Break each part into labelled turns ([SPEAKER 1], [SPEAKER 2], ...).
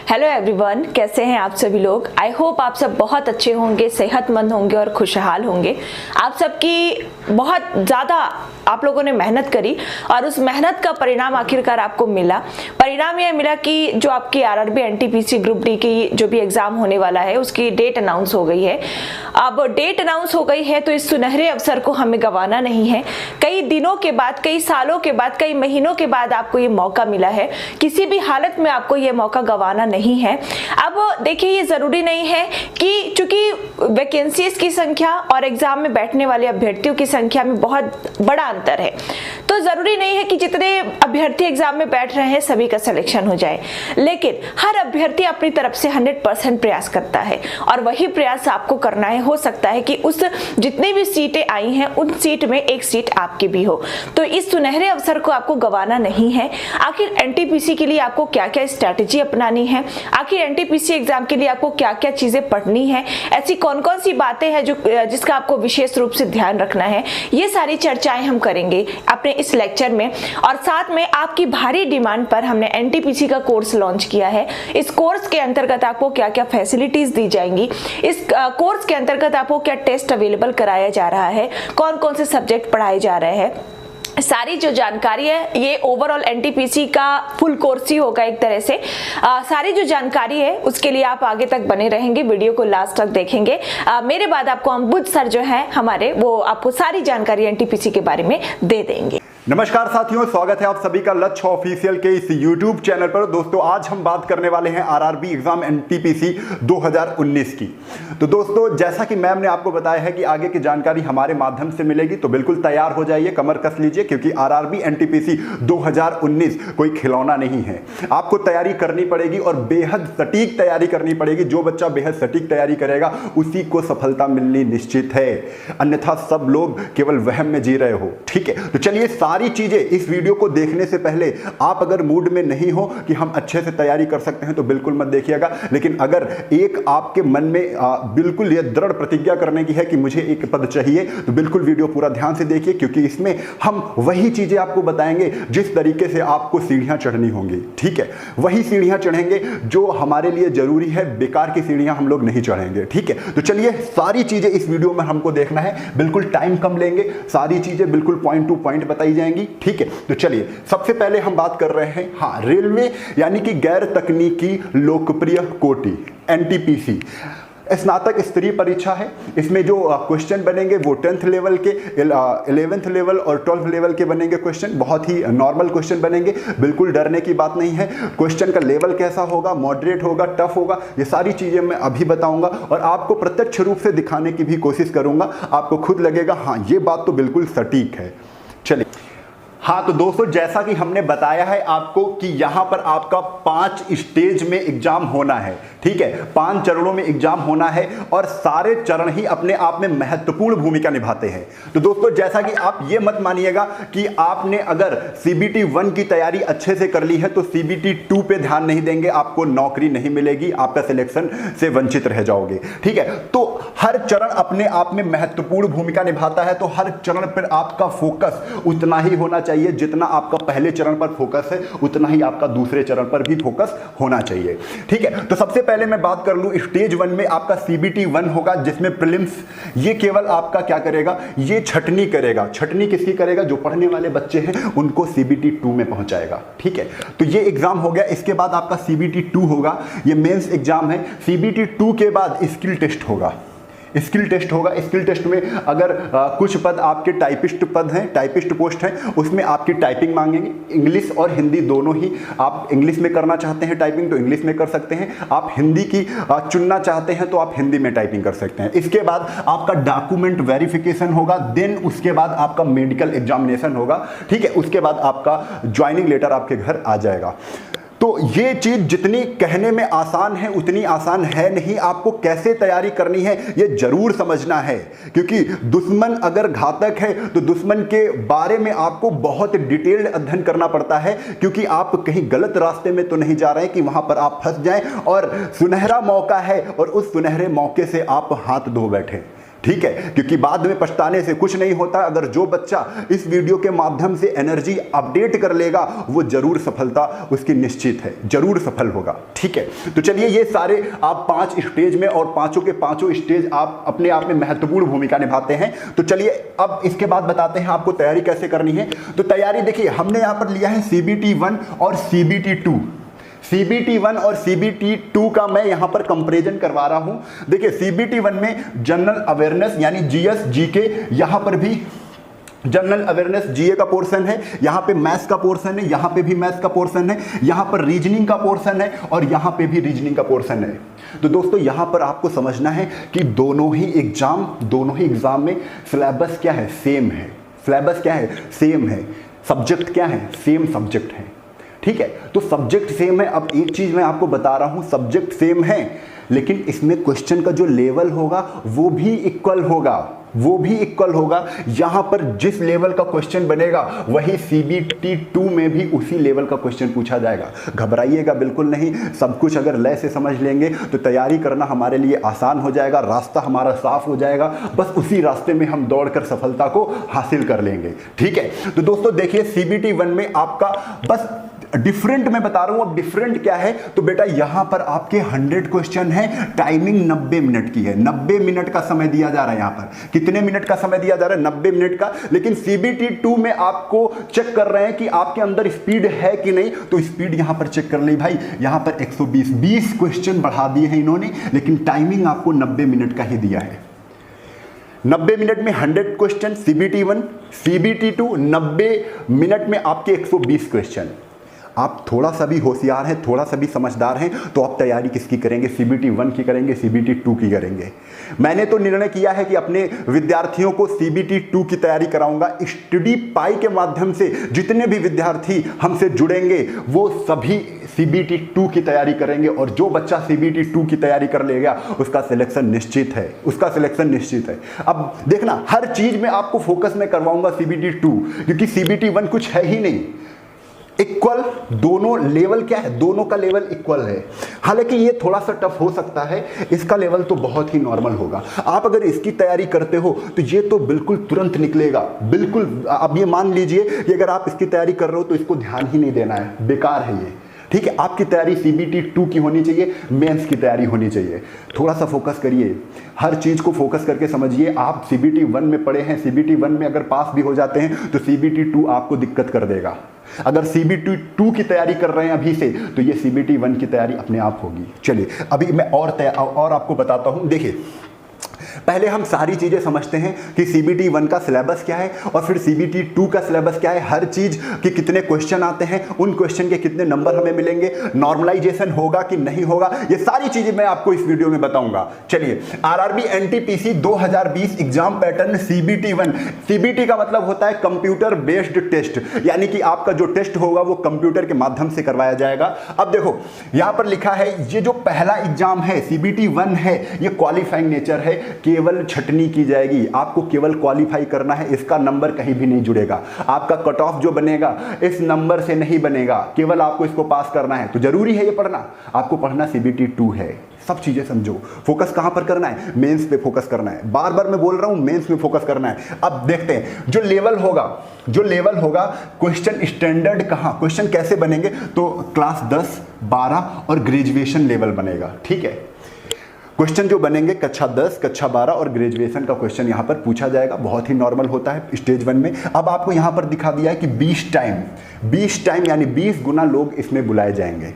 [SPEAKER 1] Hello everyone, कैसे हैं आप सभी लोग। आई होप आप सब बहुत अच्छे होंगे, सेहतमंद होंगे और खुशहाल होंगे। आप सबकी बहुत ज़्यादा आप लोगों ने मेहनत करी और उस मेहनत का परिणाम आखिरकार आपको मिला। परिणाम यह मिला कि जो आपकी आरआरबी एनटीपीसी ग्रुप डी की जो भी एग्जाम होने वाला है उसकी डेट अनाउंस हो गई है। अब डेट अनाउंस हो गई है तो इस सुनहरे अवसर को हमें गंवाना नहीं है। कई दिनों के बाद, कई सालों के बाद, कई महीनों के बाद आपको ये मौका मिला है। किसी भी हालत में आपको ये मौका गंवाना नहीं है। अब देखिए, ये जरूरी नहीं है कि चूंकि वैकेंसीज की संख्या और एग्जाम में बैठने वाले अभ्यर्थियों की संख्या में बहुत बड़ा अंतर है, तो जरूरी नहीं है कि जितने अभ्यर्थी एग्जाम में बैठ रहे हैं सभी का सिलेक्शन हो जाए। लेकिन हर अभ्यर्थी अपनी तरफ से 100% प्रयास करता है और वही प्रयास आपको करना है। हो सकता है कि उस जितनी भी सीटें आई हैं उन सीट में एक सीट आपकी भी हो, तो इस सुनहरे अवसर को आपको गंवाना नहीं है। आखिर एनटीपीसी के लिए आपको क्या क्या स्ट्रैटेजी अपनानी है, आखिर एनटीपीसी एग्जाम के लिए आपको क्या क्या चीजें पढ़नी है, ऐसी कौन कौन सी बातें हैं जो जिसका आपको विशेष रूप से ध्यान रखना है, ये सारी चर्चाएं हम करेंगे अपने इस लेक्चर में। और साथ में आपकी भारी डिमांड पर हमने एनटीपीसी का कोर्स लॉन्च किया है। इस कोर्स के अंतर्गत आपको क्या क्या फैसिलिटीज दी जाएंगी, इस कोर्स के अंतर्गत आपको क्या टेस्ट अवेलेबल कराया जा रहा है, कौन कौन से सब्जेक्ट पढ़ाए जा रहे हैं, सारी जो जानकारी है, ये ओवरऑल एनटीपीसी का फुल कोर्स ही होगा एक तरह से। सारी जो जानकारी है उसके लिए आप आगे तक बने रहेंगे, वीडियो को लास्ट तक देखेंगे। मेरे बाद आपको अम्बुज सर जो है हमारे, वो आपको सारी जानकारी एनटीपीसी के बारे में दे देंगे।
[SPEAKER 2] नमस्कार साथियों, स्वागत है आप सभी का लक्ष्य ऑफिशियल के इस YouTube चैनल पर। दोस्तों, आज हम बात करने वाले हैं आरआरबी एग्जाम एनटीपीसी 2019 की। तो दोस्तों, जैसा कि मैम ने आपको बताया है कि आगे की जानकारी हमारे माध्यम से मिलेगी, तो बिल्कुल तैयार हो जाइए, कमर कस लीजिए, क्योंकि आरआरबी एनटीपीसी 2019 कोई खिलौना नहीं है। आपको तैयारी करनी पड़ेगी और बेहद सटीक तैयारी करनी पड़ेगी। जो बच्चा बेहद सटीक तैयारी करेगा उसी को सफलता मिलनी निश्चित है, अन्यथा सब लोग केवल वहम में जी रहे हो। ठीक है, तो चलिए, सारी चीजें इस वीडियो को देखने से पहले आप अगर मूड में नहीं हो कि हम अच्छे से तैयारी कर सकते हैं तो बिल्कुल मत देखिएगा। लेकिन अगर एक आपके मन में बिल्कुल यह दृढ़ प्रतिज्ञा करने की है कि मुझे एक पद चाहिए, तो बिल्कुल वीडियो पूरा ध्यान से देखिए, क्योंकि इसमें हम वही चीजें आपको बताएंगे जिस तरीके से आपको सीढ़ियां चढ़नी होंगी। ठीक है, वही सीढ़ियां चढ़ेंगे जो हमारे लिए जरूरी है, बेकार की सीढ़ियां हम लोग नहीं चढ़ेंगे। ठीक है, तो चलिए, सारी चीजें इस वीडियो में हमको देखना है, बिल्कुल टाइम कम लेंगे, सारी चीजें बिल्कुल पॉइंट टू पॉइंट बताई जाएंगी। ठीक है, तो चलिए, सबसे पहले हम बात कर रहे हैं रेलवे यानी कि गैर तकनीकी लोकप्रिय कोटि एनटीपीसी स्नातक स्तरीय परीक्षा है। इसमें जो क्वेश्चन बनेंगे वो 10th लेवल के, 11th लेवल और 12th लेवल के बनेंगे क्वेश्चन। बहुत ही नॉर्मल क्वेश्चन बनेंगे, बिल्कुल डरने की बात नहीं है। क्वेश्चन का लेवल कैसा होगा, मॉडरेट होगा, टफ होगा, ये सारी चीज़ें मैं अभी बताऊंगा और आपको प्रत्यक्ष रूप से दिखाने की भी कोशिश करूंगा। आपको खुद लगेगा हाँ, ये बात तो बिल्कुल सटीक है। चलिए, हाँ, तो दोस्तों, जैसा कि हमने बताया है आपको कि यहां पर आपका 5 स्टेज में एग्जाम होना है। ठीक है, 5 चरणों में एग्जाम होना है और सारे चरण ही अपने आप में महत्वपूर्ण भूमिका निभाते हैं। तो दोस्तों, जैसा कि आप ये मत मानिएगा कि आपने अगर सीबीटी 1 की तैयारी अच्छे से कर ली है तो सीबीटी 2 पे ध्यान नहीं देंगे, आपको नौकरी नहीं मिलेगी, आपका सिलेक्शन से वंचित रह जाओगे। ठीक है, तो हर चरण अपने आप में महत्वपूर्ण भूमिका निभाता है, तो हर चरण पर आपका फोकस उतना ही होना चाहिए जितना आपका पहले चरण पर फोकस है, उतना ही आपका दूसरे चरण पर भी फोकस होना चाहिए। ठीक है, तो सबसे पहले मैं बात कर लूं, स्टेज 1 में आपका सीबीटी 1 होगा, जिसमें प्रीलिम्स ये केवल आपका क्या करेगा, ये छटनी करेगा। छटनी किसकी करेगा? जो पढ़ने वाले बच्चे हैं उनको सीबीटी 2 में पहुंचाएगा। ठीक है, तो ये एग्जाम हो गया। इसके बाद आपका सीबीटी 2 होगा, ये मेंस एग्जाम है। सीबीटी 2 के बाद स्किल टेस्ट होगा। स्किल टेस्ट होगा। स्किल टेस्ट में अगर कुछ पद आपके टाइपिस्ट पद हैं, टाइपिस्ट पोस्ट हैं, उसमें आपकी टाइपिंग मांगेंगे। इंग्लिश और हिंदी दोनों ही, आप इंग्लिश में करना चाहते हैं टाइपिंग तो इंग्लिश में कर सकते हैं, आप हिंदी की चुनना चाहते हैं तो आप हिंदी में टाइपिंग कर सकते हैं। इसके बाद आपका डॉक्यूमेंट वेरिफिकेशन होगा, देन उसके बाद आपका मेडिकल एग्जामिनेशन होगा। ठीक है, उसके बाद आपका ज्वाइनिंग लेटर आपके घर आ जाएगा। तो ये चीज जितनी कहने में आसान है उतनी आसान है नहीं। आपको कैसे तैयारी करनी है ये जरूर समझना है, क्योंकि दुश्मन अगर घातक है तो दुश्मन के बारे में आपको बहुत डिटेल्ड अध्ययन करना पड़ता है, क्योंकि आप कहीं गलत रास्ते में तो नहीं जा रहे हैं कि वहां पर आप फंस जाएं और सुनहरा मौका है और उस सुनहरे मौके से आप हाथ धो बैठे। ठीक है, क्योंकि बाद में पछताने से कुछ नहीं होता। अगर जो बच्चा इस वीडियो के माध्यम से एनर्जी अपडेट कर लेगा वो जरूर सफलता उसकी निश्चित है, जरूर सफल होगा। ठीक है, तो चलिए ये सारे आप 5 स्टेज में, और पांचों के पांचों स्टेज आप अपने आप में महत्वपूर्ण भूमिका निभाते हैं। तो चलिए अब इसके बाद बताते हैं आपको तैयारी कैसे करनी है। तो तैयारी देखिए, हमने यहां पर लिया है CBT 1 और CBT 2। CBT 1 और CBT 2 का मैं यहां पर कंपैरिजन करवा रहा हूं। देखिए CBT 1 में जनरल अवेयरनेस यानी GS GK, यहां पर भी जनरल अवेयरनेस GA का पोर्शन है, यहां पे मैथ्स का पोर्शन है, यहां पे भी मैथ्स का पोर्शन है, यहां पर रीजनिंग का पोर्शन है और यहां पे भी रीजनिंग का पोर्शन है। तो दोस्तों यहां पर आपको समझना है कि दोनों ही एग्जाम में सिलेबस क्या है, सेम है। सिलेबस क्या है, सेम है। सब्जेक्ट क्या है, सेम सब्जेक्ट है। ठीक है, तो सब्जेक्ट सेम है। अब एक चीज मैं आपको बता रहा हूं, सब्जेक्ट सेम है लेकिन इसमें क्वेश्चन का जो लेवल होगा वो भी इक्वल होगा। यहां पर जिस लेवल का क्वेश्चन बनेगा वही CBT 2 में भी उसी लेवल का क्वेश्चन पूछा जाएगा। घबराइएगा बिल्कुल नहीं, सब कुछ अगर लय से समझ लेंगे तो तैयारी करना हमारे लिए आसान हो जाएगा, रास्ता हमारा साफ हो जाएगा। बस उसी रास्ते में हम दौड़कर सफलता को हासिल कर लेंगे। ठीक है, तो दोस्तों देखिए CBT 1 में आपका बस डिफरेंट मैं बता रहा हूं। अब डिफरेंट क्या है, तो बेटा यहां पर आपके 100 क्वेश्चन है, टाइमिंग 90 मिनट की है। 90 मिनट का समय दिया जा रहा है। यहां पर कितने मिनट का समय दिया जा रहा है, 90 मिनट का। लेकिन CBT 2 में आपको चेक कर रहे हैं कि आपके अंदर स्पीड है कि नहीं, तो स्पीड यहां पर चेक कर ली भाई। यहां पर 120 क्वेश्चन बढ़ा दिए हैं इन्होंने, लेकिन टाइमिंग आपको 90 मिनट का ही दिया है। 90 मिनट में 100 क्वेश्चन CBT 1, CBT 2 90 मिनट में आपके 120 क्वेश्चन। आप थोड़ा सा भी होशियार हैं, थोड़ा सा भी समझदार हैं तो आप तैयारी किसकी करेंगे, CBT 1 की करेंगे, CBT 2 की करेंगे। मैंने तो निर्णय किया है कि अपने विद्यार्थियों को CBT 2 की तैयारी कराऊंगा। स्टडी पाई के माध्यम से जितने भी विद्यार्थी हमसे जुड़ेंगे वो सभी CBT 2 की तैयारी करेंगे, और जो बच्चा CBT 2 की तैयारी कर लेगा उसका सिलेक्शन निश्चित है। अब देखना, हर चीज में आपको फोकस में करवाऊंगा CBT 2, क्योंकि CBT 1 कुछ है ही नहीं। इक्वल दोनों लेवल क्या है, दोनों का लेवल इक्वल है। हालांकि ये थोड़ा सा टफ हो सकता है, इसका लेवल तो बहुत ही नॉर्मल होगा। आप अगर इसकी तैयारी करते हो तो ये तो बिल्कुल तुरंत निकलेगा, बिल्कुल। अब ये मान लीजिए कि अगर आप इसकी तैयारी कर रहे हो तो इसको ध्यान ही नहीं देना है, बेकार है ये। ठीक है, आपकी तैयारी CBT 2 की होनी चाहिए, मेंस की तैयारी होनी चाहिए। थोड़ा सा फोकस करिए, हर चीज को फोकस करके समझिए। आप CBT 1 में पढ़े हैं, CBT 1 में अगर पास भी हो जाते हैं तो CBT 2 आपको दिक्कत कर देगा। अगर CBT 2 की तैयारी कर रहे हैं अभी से तो ये CBT 1 की तैयारी अपने आप होगी। चलिए अभी मैं और आपको बताता हूं। देखिए पहले हम सारी चीजें समझते हैं कि CBT 1 का सिलेबस क्या है और फिर CBT 2 का सिलेबस क्या है, हर चीज के कितने क्वेश्चन आते हैं, उन क्वेश्चन के कितने नंबर हमें मिलेंगे, नॉर्मलाइजेशन होगा कि नहीं होगा, ये सारी चीजें मैं आपको इस वीडियो में बताऊंगा। चलिए, RRB NTPC 2020 exam pattern CBT 1। CBT का मतलब होता है कंप्यूटर बेस्ड टेस्ट, यानी कि आपका जो टेस्ट होगा वो कंप्यूटर के माध्यम से करवाया जाएगा। अब देखो यहां पर लिखा है, ये जो पहला एग्जाम है CBT 1 है, ये क्वालिफाइंग नेचर है, केवल छटनी की जाएगी। आपको केवल क्वालिफाई करना है, इसका नंबर कहीं भी नहीं जुड़ेगा। आपका कट ऑफ जो बनेगा इस नंबर से नहीं बनेगा, केवल आपको इसको पास करना है। तो जरूरी है ये पढ़ना, आपको पढ़ना CBT 2 है। सब चीजें समझो, फोकस कहां पर करना है, मेंस पे फोकस करना है। बार बार मैं बोल रहा हूं मेंस में फोकस करना है। अब देखते हैं जो लेवल होगा क्वेश्चन स्टैंडर्ड कहां, क्वेश्चन कैसे बनेंगे, तो क्लास 10, 12 और ग्रेजुएशन लेवल बनेगा। ठीक है, क्वेश्चन जो बनेंगे कक्षा 10, कक्षा 12 और ग्रेजुएशन का क्वेश्चन यहां पर पूछा जाएगा। बहुत ही नॉर्मल होता है स्टेज 1 में। अब आपको यहां पर दिखा दिया है कि 20 टाइम यानी 20 गुना लोग इसमें बुलाए जाएंगे।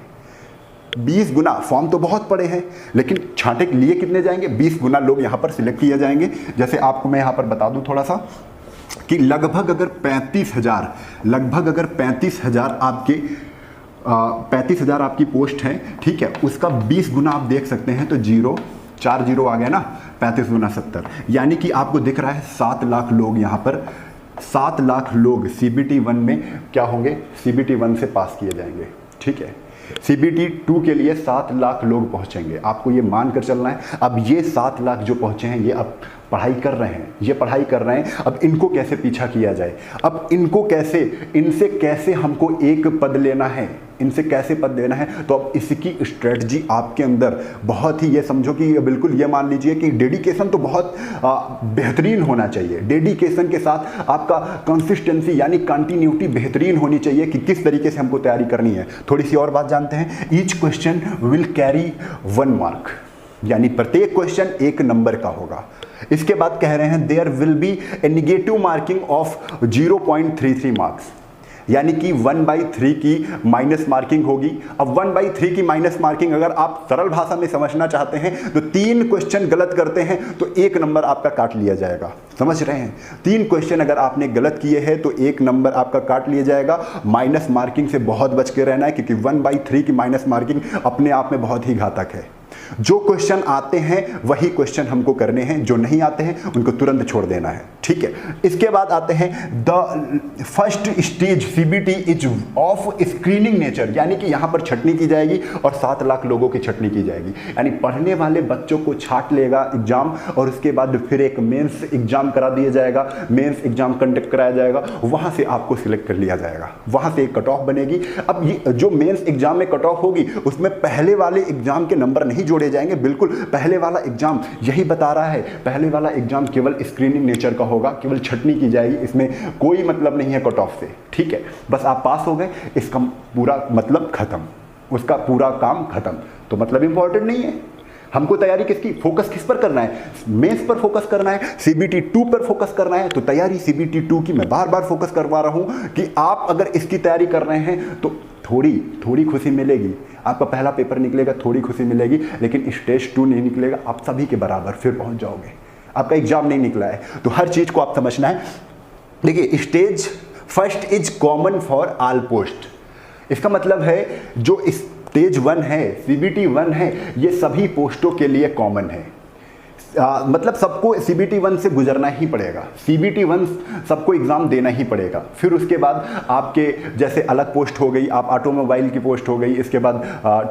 [SPEAKER 2] 20 गुना, फॉर्म तो बहुत पड़े हैं लेकिन छांटे के लिए कितने जाएंगे, 20 गुना लोग यहां पर सिलेक्ट किए जाएंगे। जैसे आपको मैं यहां पर बता दूं थोड़ा सा कि लगभग अगर 35,000 आपके 35,000 आपकी पोस्ट है, ठीक है, उसका 20 गुना आप देख सकते हैं तो 4 जीरो आ गया ना, 35 गुना 70, यानी कि आपको दिख रहा है 7 लाख लोग यहाँ पर, 7 लाख लोग CBT 1 में क्या होंगे, CBT 1 से पास किए जाएंगे। ठीक है, CBT 2 के लिए 7 लाख लोग पहुंचेंगे, आपको ये मान कर चलना है। अब ये 7 लाख जो पहुंचे हैं ये अब पढ़ाई कर रहे हैं, अब इनको कैसे पीछा किया जाए, अब इनको कैसे, इनसे कैसे हमको एक पद लेना है, इनसे कैसे पद देना है। तो अब इसकी स्ट्रेटजी आपके अंदर बहुत ही, ये समझो कि बिल्कुल ये मान लीजिए कि डेडिकेशन तो बहुत बेहतरीन होना चाहिए। डेडिकेशन के साथ आपका कंसिस्टेंसी यानी कंटिन्यूटी बेहतरीन होनी चाहिए कि किस तरीके से हमको तैयारी करनी है। थोड़ी सी और बात जानते हैं। Each question will carry 1 mark, यानी प्रत्येक क्वेश्चन 1 नंबर का होगा। इसके बाद कह रहे हैं there will be a negative marking of 0.33 marks, यानी कि 1/3 की माइनस मार्किंग होगी। अब 1/3 की माइनस मार्किंग अगर आप सरल भाषा में समझना चाहते हैं तो 3 क्वेश्चन गलत करते हैं तो 1 नंबर आपका काट लिया जाएगा। समझ रहे हैं? 3 क्वेश्चन अगर आपने गलत किए हैं तो 1 नंबर आपका काट लिया जाएगा। माइनस मार्किंग से बहुत बच के रहना है, क्योंकि 1/3 की माइनस मार्किंग अपने आप में बहुत ही घातक है। जो क्वेश्चन आते हैं वही क्वेश्चन हमको करने हैं, जो नहीं आते हैं उनको तुरंत छोड़ देना है। ठीक है, इसके बाद आते हैं the first stage CBT is of screening nature, यानी कि यहां पर छटनी की जाएगी और 7 लाख लोगों की छटनी की जाएगी। यानी पढ़ने वाले बच्चों को छांट लेगा एग्जाम और उसके बाद फिर एक मेंस एग्जाम करा दिया जाएगा, मेंस एग्जाम कंडक्ट कराया जाएगा, वहां से आपको सिलेक्ट कर लिया जाएगा, वहां से एक कट ऑफ बनेगी। अब ये जो मेंस एग्जाम में कट ऑफ होगी उसमें पहले वाले एग्जाम के नंबर नहीं जोड़े जाएंगे। बिल्कुल पहले वाला एग्जाम यही बता रहा है, पहले वाला एग्जाम केवल स्क्रीनिंग नेचर का होगा, केवल छटनी की जाएगी, इसमें कोई मतलब नहीं है कट ऑफ से। ठीक है, बस आप पास हो गए, इसका पूरा मतलब खत्म, उसका पूरा काम खत्म। तो मतलब इंपॉर्टेंट नहीं है। हमको तैयारी किसकी, फोकस किस पर करना है? मेंस पर फोकस करना है, सीबीटी 2 पर फोकस करना है। तो तैयारी सीबीटी 2 की मैं बार बार फोकस करवा रहा हूं कि आप अगर इसकी तैयारी कर रहे हैं तो थोड़ी खुशी मिलेगी। आपका पहला पेपर निकलेगा, थोड़ी खुशी मिलेगी, लेकिन स्टेज 2 नहीं निकलेगा, आप सभी के बराबर फिर पहुंच जाओगे। आपका एग्जाम नहीं निकला है तो हर चीज को आप समझना है। देखिए, stage first is common for all post. इसका मतलब है जो स्टेज 1 है, सीबीटी 1 है, ये सभी पोस्टों के लिए कॉमन है। मतलब सबको सीबीटी 1 से गुजरना ही पड़ेगा, सीबीटी 1 सबको एग्जाम देना ही पड़ेगा। फिर उसके बाद आपके जैसे अलग पोस्ट हो गई, आप ऑटोमोबाइल की पोस्ट हो गई, इसके बाद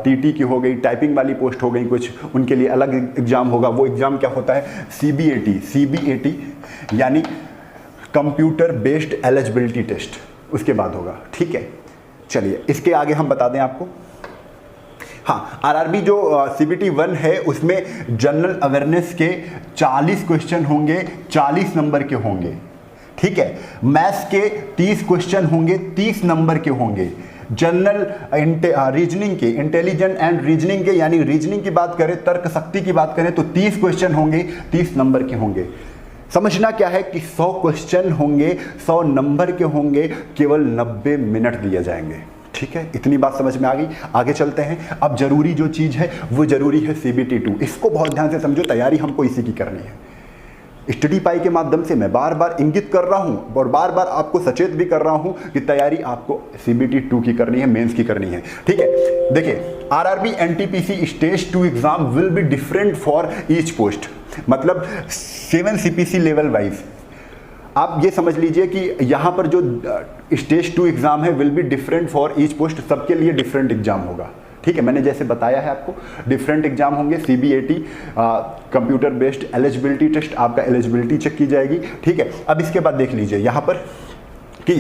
[SPEAKER 2] टीटी की हो गई, टाइपिंग वाली पोस्ट हो गई, कुछ उनके लिए अलग एग्जाम होगा। वो एग्जाम क्या होता है? सीबीएटी यानी कंप्यूटर बेस्ड एलिजिबिलिटी टेस्ट, उसके बाद होगा। ठीक है, चलिए इसके आगे हम बता दें आपको। हाँ, आरआरबी जो सीबीटी 1 है उसमें जनरल अवेयरनेस के 40 क्वेश्चन होंगे, 40 नंबर के होंगे। ठीक है, मैथ्स के 30 क्वेश्चन होंगे, 30 नंबर के होंगे। जनरल रीजनिंग के, इंटेलिजेंट एंड रीजनिंग के, यानी रीजनिंग की बात करें, तर्क शक्ति की बात करें तो 30 क्वेश्चन होंगे, 30 नंबर के होंगे। समझना क्या है कि 100 क्वेश्चन होंगे, 100 नंबर के होंगे, केवल 90 मिनट दिए जाएंगे। ठीक है, इतनी बात समझ में आ गई। आगे चलते हैं। अब जरूरी जो चीज़ है वो जरूरी है सीबीटी 2। इसको बहुत ध्यान से समझो, तैयारी हमको इसी की करनी है। स्टडी पाई के माध्यम से मैं बार बार इंगित कर रहा हूं और बार बार आपको सचेत भी कर रहा हूं कि तैयारी आपको सीबीटी 2 की करनी है, मेंस की करनी है। ठीक है, देखिए RRB NTPC stage 2 exam will be different for each post, मतलब 7 सीपीसी लेवल वाइज। आप ये समझ लीजिए कि यहाँ पर जो स्टेज 2 एग्जाम है will be different for each post, सबके लिए डिफरेंट एग्जाम होगा। ठीक है, मैंने जैसे बताया है आपको, डिफरेंट एग्जाम होंगे। CBAT computer based eligibility test, आपका एलिजिबिलिटी चेक की जाएगी। ठीक है, अब इसके बाद देख लीजिए यहाँ पर कि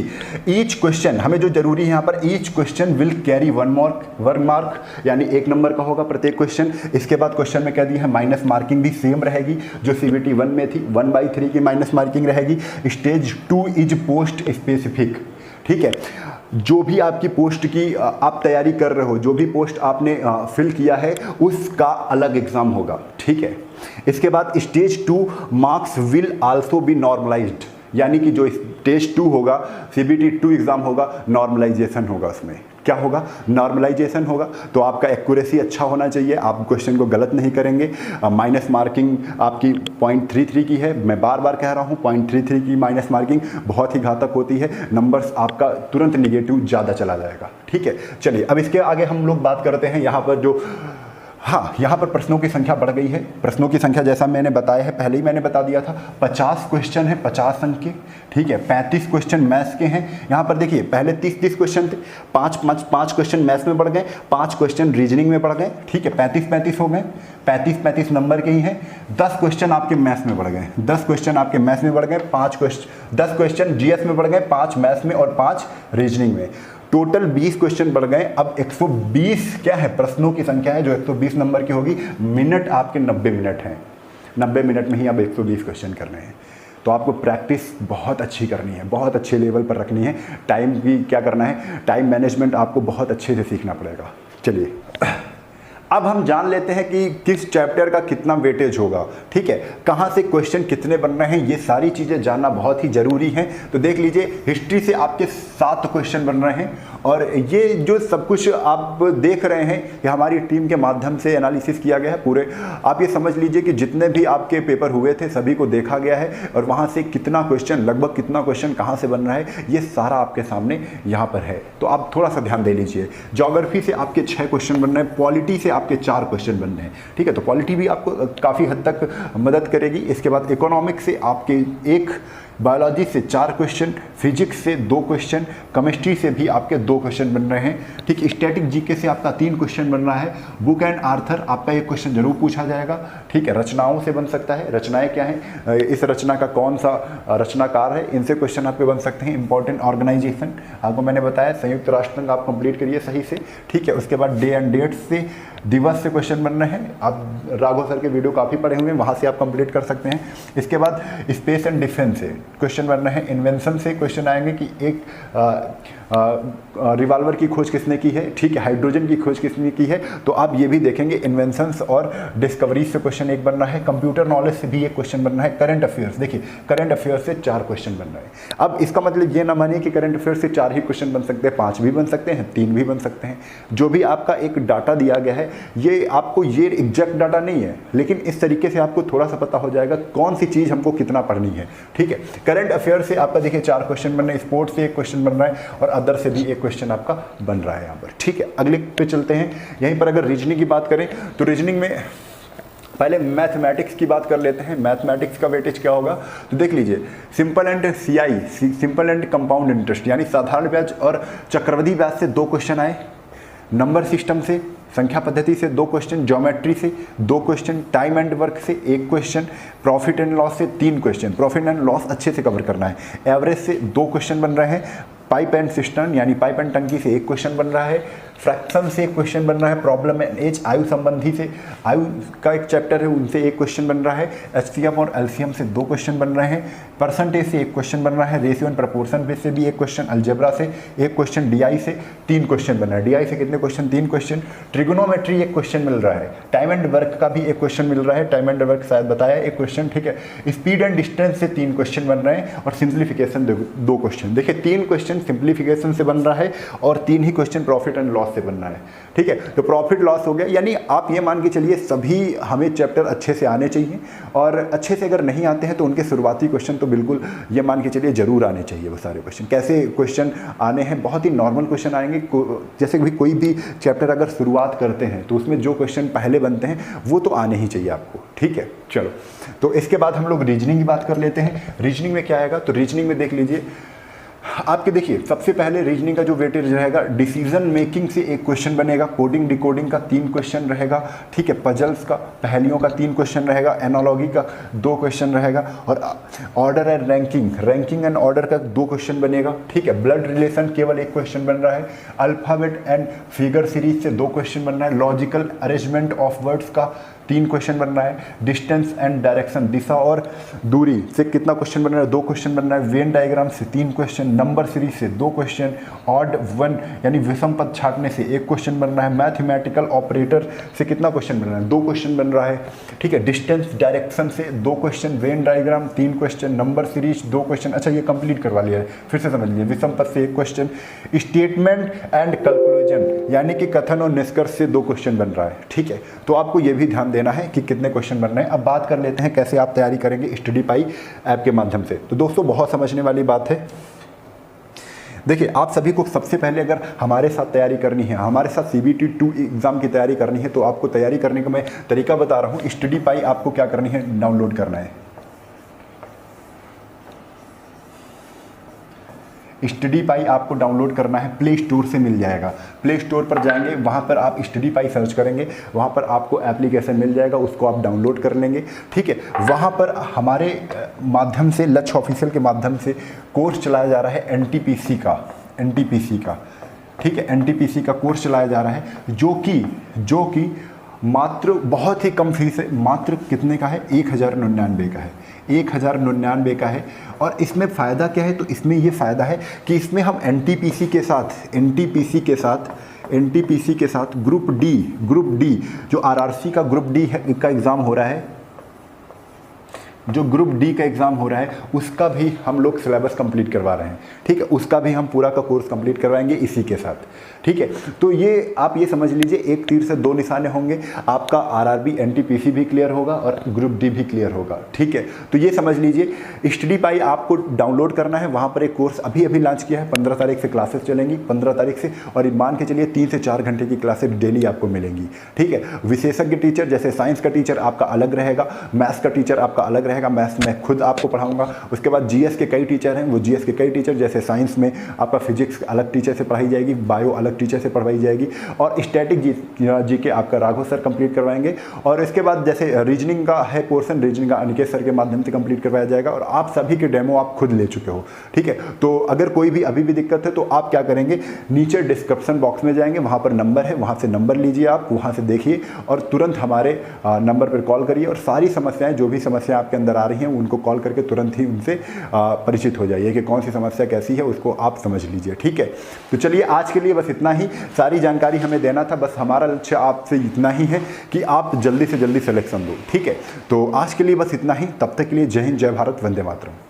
[SPEAKER 2] ईच क्वेश्चन, हमें जो जरूरी है यहाँ पर, each question will carry 1 mark, यानी 1 नंबर का होगा प्रत्येक क्वेश्चन। इसके बाद क्वेश्चन में कह दिया है माइनस मार्किंग भी सेम रहेगी जो सीबीटी 1 में थी, 1/3 की माइनस मार्किंग रहेगी। Stage 2 is post specific. ठीक है, जो भी आपकी पोस्ट की आप तैयारी कर रहे हो, जो भी पोस्ट आपने फिल किया है उसका अलग एग्जाम होगा। ठीक है, इसके बाद stage 2 marks will also be normalised, यानी कि जो स्टेज 2 होगा, सीबीटी 2 एग्जाम होगा, नॉर्मलाइजेशन होगा। उसमें क्या होगा? नॉर्मलाइजेशन होगा। तो आपका एक्यूरेसी अच्छा होना चाहिए, आप क्वेश्चन को गलत नहीं करेंगे। माइनस मार्किंग आपकी 0.33 की है, मैं बार बार कह रहा हूँ 0.33 की माइनस मार्किंग बहुत ही घातक होती है, नंबर्स आपका तुरंत निगेटिव ज़्यादा चला जाएगा। ठीक है, चलिए अब इसके आगे हम लोग बात करते हैं यहाँ पर जो, हाँ, यहाँ पर प्रश्नों की संख्या बढ़ गई है। प्रश्नों की संख्या जैसा मैंने बताया है, पहले ही मैंने बता दिया था, 50 क्वेश्चन है, 50 अंक के। ठीक है, 35 क्वेश्चन मैथ्स के हैं। यहाँ पर देखिए पहले 30 क्वेश्चन थे, 5 क्वेश्चन मैथ्स में बढ़ गए, 5 क्वेश्चन रीजनिंग में बढ़ गए। ठीक है, 35 हो गए, 35 नंबर के ही हैं। 10 क्वेश्चन आपके मैथ्स में बढ़ गए, 10 क्वेश्चन आपके मैथ्स में बढ़ गए, 10 क्वेश्चन जीएस में बढ़ गए, 5 मैथ्स में और 5 रीजनिंग में। टोटल 20 क्वेश्चन बढ़ गए। अब 120 क्या है, प्रश्नों की संख्या है जो 120 नंबर की होगी। मिनट आपके 90 मिनट हैं, 90 मिनट में ही आप 120 क्वेश्चन करने हैं। तो आपको प्रैक्टिस बहुत अच्छी करनी है, बहुत अच्छे लेवल पर रखनी है। टाइम की क्या करना है, टाइम मैनेजमेंट आपको बहुत अच्छे से सीखना पड़ेगा। चलिए अब हम जान लेते हैं कि किस चैप्टर का कितना वेटेज होगा। ठीक है, कहाँ से क्वेश्चन कितने बन रहे हैं, ये सारी चीज़ें जानना बहुत ही ज़रूरी है। तो देख लीजिए, हिस्ट्री से आपके 7 क्वेश्चन बन रहे हैं और ये जो सब कुछ आप देख रहे हैं ये हमारी टीम के माध्यम से एनालिसिस किया गया है पूरे। आप ये समझ लीजिए कि जितने भी आपके पेपर हुए थे सभी को देखा गया है और वहाँ से कितना क्वेश्चन, लगभग कितना क्वेश्चन कहाँ से बन रहा है, ये सारा आपके सामने यहाँ पर है। तो आप थोड़ा सा ध्यान दे लीजिए। ज्योग्राफी से आपके 6 क्वेश्चन बन रहे हैं, पॉलिटी से आपके 4 क्वेश्चन बन रहे हैं। ठीक है, तो पॉलिटी भी आपको काफ़ी हद तक मदद करेगी। इसके बाद इकोनॉमिक्स से आपके 1, बायोलॉजी से 4 क्वेश्चन, फिजिक्स से 2 क्वेश्चन, केमिस्ट्री से भी आपके 2 क्वेश्चन बन रहे हैं। ठीक, स्टैटिक जीके से आपका 3 क्वेश्चन बन रहा है। बुक एंड आर्थर आपका 1 क्वेश्चन जरूर पूछा जाएगा। ठीक है, रचनाओं से बन सकता है, रचनाएं क्या हैं, इस रचना का कौन सा रचनाकार है, इनसे क्वेश्चन आपके बन सकते हैं। इंपॉर्टेंट ऑर्गेनाइजेशन आपको मैंने बताया, संयुक्त राष्ट्र संघ आप कंप्लीट करिए सही से। ठीक है, उसके बाद डे एंड डेट से, दिवस से क्वेश्चन बन रहे हैं। आप राघव सर के वीडियो काफ़ी पढ़े हुए हैं, वहाँ से आप कंप्लीट कर सकते हैं। इसके बाद स्पेस एंड डिफेंस से क्वेश्चन बन रहे हैं। इन्वेंशन से क्वेश्चन आएंगे कि एक रिवाल्वर की खोज किसने की है। ठीक है, हाइड्रोजन की खोज किसने की है, तो आप ये भी देखेंगे। इन्वेंशंस और डिस्कवरीज से क्वेश्चन 1 बन रहा है। कंप्यूटर नॉलेज से भी एक क्वेश्चन बन रहा है। करंट अफेयर्स, देखिए करंट अफेयर्स से 4 क्वेश्चन बन रहे हैं। अब इसका मतलब ये ना मानिए कि करंट अफेयर्स से 4 ही क्वेश्चन बन सकते हैं, 5 भी बन सकते हैं, 3 भी बन सकते हैं। जो भी आपका एक डाटा दिया गया है, ये आपको ये एग्जैक्ट डाटा नहीं है, लेकिन इस तरीके से आपको थोड़ा सा पता हो जाएगा कौन सी चीज़ हमको कितना पढ़नी है। ठीक है, करंट अफेयर से आपका देखिए 4 क्वेश्चन बन रहे हैं, स्पोर्ट्स से 1 क्वेश्चन बन रहा है और अदर से भी 1 क्वेश्चन आपका बन रहा है यहाँ पर। ठीक है, अगले पे चलते हैं। यहीं पर अगर रीजनिंग की बात करें तो रीजनिंग में पहले मैथमेटिक्स की बात कर लेते हैं। मैथमेटिक्स का वेटेज क्या होगा, तो देख लीजिए। Simple and CI, simple and compound interest, यानी साधारण ब्याज और चक्रवृद्धि ब्याज से 2 क्वेश्चन आए। नंबर सिस्टम से, संख्या पद्धति से 2 क्वेश्चन, ज्योमेट्री से 2 क्वेश्चन, टाइम एंड वर्क से 1 क्वेश्चन, प्रॉफिट एंड लॉस से 3 क्वेश्चन। प्रॉफिट एंड लॉस अच्छे से कवर करना है। एवरेज से 2 क्वेश्चन बन रहे हैं। पाइप एंड सिस्टर्न यानी पाइप एंड टंकी से 1 क्वेश्चन बन रहा है। फ्रैक्शन से 1 क्वेश्चन बन रहा है। प्रॉब्लम एंड एज, आयु संबंधी से, आयु का एक चैप्टर है, उनसे 1 क्वेश्चन बन रहा है। एचसीएफ और एलसीएम से 2 क्वेश्चन बन रहे हैं। परसेंटेज से 1 क्वेश्चन बन रहा है। रेशियो एंड प्रपोर्शन बेस से भी 1 क्वेश्चन। अलजेब्रा से 1 क्वेश्चन। डीआई से 3 क्वेश्चन बन रहा है। डीआई से कितने क्वेश्चन, 3 क्वेश्चन। ट्रिगोनोमेट्री 1 क्वेश्चन मिल रहा है। टाइम एंड वर्क का भी 1 क्वेश्चन मिल रहा है। टाइम एंड वर्क शायद बताया 1 क्वेश्चन। ठीक है, स्पीड एंड डिस्टेंस से 3 क्वेश्चन बन रहे हैं और सिंप्लीफिकेशन 2 क्वेश्चन। देखिए 3 क्वेश्चन सिंप्लीफिकेशन से बन रहा है और 3 ही क्वेश्चन प्रॉफिट एंड लॉस से बन रहा है। ठीक है, तो प्रॉफिट लॉस हो गया, यानी आप ये मान के चलिए सभी हमें चैप्टर अच्छे से आने चाहिए और अच्छे से अगर नहीं आते हैं तो उनके शुरुआती क्वेश्चन तो बिल्कुल ये मान के चलिए जरूर आने चाहिए। वो सारे क्वेश्चन कैसे क्वेश्चन आने हैं, बहुत ही नॉर्मल क्वेश्चन आएंगे। जैसे भी कोई भी चैप्टर अगर शुरुआत करते हैं तो उसमें जो क्वेश्चन पहले बनते हैं वो तो आने ही चाहिए आपको। ठीक है, चलो तो इसके बाद हम लोग रीजनिंग की बात कर लेते हैं। रीजनिंग में क्या आएगा, तो रीजनिंग में देख लीजिए आपके, देखिए सबसे पहले रीजनिंग का जो वेटेज रहेगा, डिसीजन मेकिंग से 1 क्वेश्चन बनेगा। कोडिंग डिकोडिंग का 3 क्वेश्चन रहेगा। ठीक है, पजल्स का, पहेलियों का 3 क्वेश्चन रहेगा। एनालॉजी का 2 क्वेश्चन रहेगा और order and ranking, ranking and order का 2 क्वेश्चन बनेगा। ठीक है, ब्लड रिलेशन केवल 1 क्वेश्चन बन रहा है। अल्फाबेट एंड फिगर सीरीज से 2 क्वेश्चन बन रहा है। लॉजिकल अरेंजमेंट ऑफ वर्ड्स का 3 क्वेश्चन बन रहा है। डिस्टेंस एंड डायरेक्शन, दिशा और दूरी से कितना क्वेश्चन बन रहा है, 2 क्वेश्चन बन रहा है। वेन डायग्राम से 3 क्वेश्चन। नंबर सीरीज से 2 क्वेश्चन। ऑड वन यानी विषम पद छाटने से 1 क्वेश्चन बन रहा है। मैथमेटिकल ऑपरेटर से कितना क्वेश्चन बन रहा है, 2 क्वेश्चन बन रहा है। ठीक है, डिस्टेंस डायरेक्शन से 2 question. Venn diagram 3 question. Number series 2 question. अच्छा ये कंप्लीट करवा लिया है, फिर से समझ लीजिए। विषम पद से 1 क्वेश्चन। स्टेटमेंट एंड कंक्लूजन यानी कि कथन और निष्कर्ष से 2 क्वेश्चन बन रहा है। ठीक है, तो आपको ये भी ध्यान देना है कि कितने क्वेश्चन बन रहे हैं। अब बात कर लेते हैं कैसे आप तैयारी करेंगे स्टडी पाई ऐप के माध्यम से। तो दोस्तों बहुत समझने वाली बात है। देखिए आप सभी को सबसे पहले अगर हमारे साथ तैयारी करनी है, हमारे साथ CBT 2 एग्ज़ाम की तैयारी करनी है, तो आपको तैयारी करने का मैं तरीका बता रहा हूँ। स्टडी पाई आपको क्या करनी है, डाउनलोड करना है। स्टडी पाई आपको डाउनलोड करना है, प्ले स्टोर से मिल जाएगा। प्ले स्टोर पर जाएंगे, वहाँ पर आप स्टडी पाई सर्च करेंगे, वहाँ पर आपको एप्लीकेशन मिल जाएगा, उसको आप डाउनलोड कर लेंगे। ठीक है, वहाँ पर हमारे माध्यम से, लक्ष्य ऑफिशियल के माध्यम से कोर्स चलाया जा रहा है NTPC का। ठीक है, एनटीपीसी का कोर्स चलाया जा रहा है जो कि मात्र बहुत ही कम फीस है, मात्र कितने का है, 1099 का है, 1099 का है। और इसमें फ़ायदा क्या है, तो इसमें ये फ़ायदा है कि इसमें हम एनटीपीसी के साथ ग्रुप डी जो आरआरसी का ग्रुप डी का एग्ज़ाम हो रहा है, जो ग्रुप डी का एग्ज़ाम हो रहा है, उसका भी हम लोग सिलेबस कंप्लीट करवा रहे हैं। ठीक है, उसका भी हम पूरा का कोर्स कंप्लीट करवाएंगे इसी के साथ। ठीक है, तो ये आप ये समझ लीजिए, एक तीर से दो निशाने होंगे, आपका आरआरबी एनटीपीसी भी क्लियर होगा और ग्रुप डी भी क्लियर होगा। ठीक है, तो ये समझ लीजिए। स्टडी पाई आपको डाउनलोड करना है, वहाँ पर एक कोर्स अभी लॉन्च किया है, 15 तारीख से क्लासेस चलेंगी, 15 तारीख से, और मान के चलिए 3 से 4 घंटे की क्लासेस डेली आपको मिलेंगी। ठीक है, विशेषज्ञ टीचर जैसे साइंस का टीचर आपका अलग रहेगा, मैथ्स का टीचर आपका अलग रहेगा, मैथ्स में खुद आपको पढ़ाऊंगा। उसके बाद जीएस के कई टीचर हैं, वो जीएस के कई टीचर, जैसे साइंस में आपका फिजिक्स अलग टीचर से पढ़ाई जाएगी, बायो अलग टीचर से पढ़वाई जाएगी, और स्टैटिक जीके आपका राघव सर कंप्लीट करवाएंगे। और इसके बाद जैसे रीजनिंग का है पोर्शन, रीजनिंग का अनिकेत सर के माध्यम से कंप्लीट करवाया जाएगा, और आप सभी के डेमो आप खुद ले चुके हो। ठीक है, तो अगर कोई भी अभी भी दिक्कत है तो आप क्या करेंगे, नीचे डिस्क्रिप्शन बॉक्स में जाएंगे, वहाँ पर नंबर है, वहाँ से नंबर लीजिए, आप वहाँ से देखिए और तुरंत हमारे नंबर पर कॉल करिए, और सारी समस्याएं, जो भी समस्या आपके अंदर आ रही हैं, उनको कॉल करके तुरंत ही उनसे परिचित हो जाइए कि कौन सी समस्या कैसी है, उसको आप समझ लीजिए। ठीक है, तो चलिए आज के लिए बस इतना ही, सारी जानकारी हमें देना था, बस हमारा लक्ष्य आपसे इतना ही है कि आप जल्दी से जल्दी सिलेक्शन दो। ठीक है, तो आज के लिए बस इतना ही, तब तक के लिए जय हिंद, जय भारत, वंदे मातरम।